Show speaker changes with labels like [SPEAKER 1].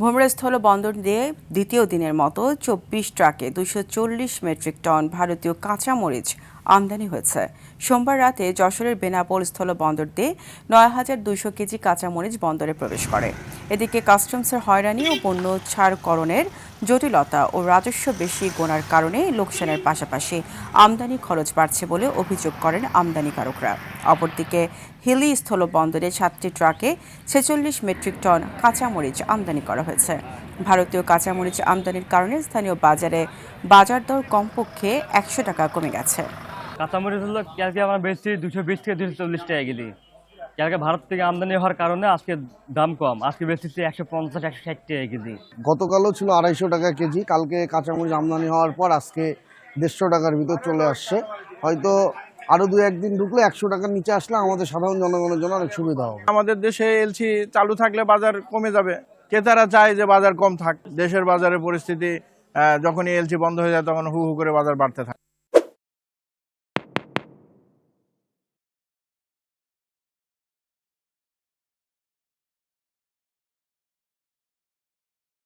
[SPEAKER 1] ভোমরা বন্দর দিয়ে দ্বিতীয় দিনের মতো ২৪ ট্রাকে ২৪০ মেট্রিক টন ভারতীয় কাঁচামরিচ আমদানি হয়েছে। সোমবার রাতে যশোরের বেনাপোল স্থলবন্দর দিয়ে ৯,২০০ কেজি কাঁচামরিচ বন্দরে প্রবেশ করে। এদিকে কাস্টমসের হয়রানি ও পণ্য ছাড়করণের জটিলতা ও রাজস্ব বেশি গোনার কারণে লোকসানের পাশাপাশি আমদানি খরচ বাড়ছে বলে অভিযোগ করেন আমদানিকারকরা। অপরদিকে হিলি স্থলবন্দরে ৭টি ট্রাকে ৪৬ মেট্রিক টন কাঁচামরিচ আমদানি করা হয়েছে। ভারতীয় কাঁচামরিচ আমদানির কারণে স্থানীয় বাজারে বাজার দর কমপক্ষে ১০০ টাকা কমে গেছে।
[SPEAKER 2] কাঁচামরিচ হলো কালকে আমরা বেচছি ২২০ থেকে ২৪০ টাকা কেজি। কালকে ভারত থেকে আমদানি হওয়ার কারণে আজকে দাম কম, আজকে বেচছি ১৫০-১৬০ টাকা কেজি।
[SPEAKER 3] গতকালও ছিল ২৫০ টাকা কেজি। কালকে কাঁচামরিচ আমদানি হওয়ার পর আজকে ১৫০ টাকার ভিতর চলে আসছে। হয়তো আরও ২-১ দিন ঢুকলে ১০০ টাকার নিচে আসলে আমাদের সাধারণ জনগণের জন্য অনেক সুবিধা হবে।
[SPEAKER 4] আমাদের দেশে এলসি চালু থাকলে বাজার কমে যাবে। ক্রেতারা চায় যে বাজার কম থাক। দেশের বাজারের পরিস্থিতি যখনই এলসি বন্ধ হয়ে যায় তখন হু হু করে বাজার বাড়তে থাকে।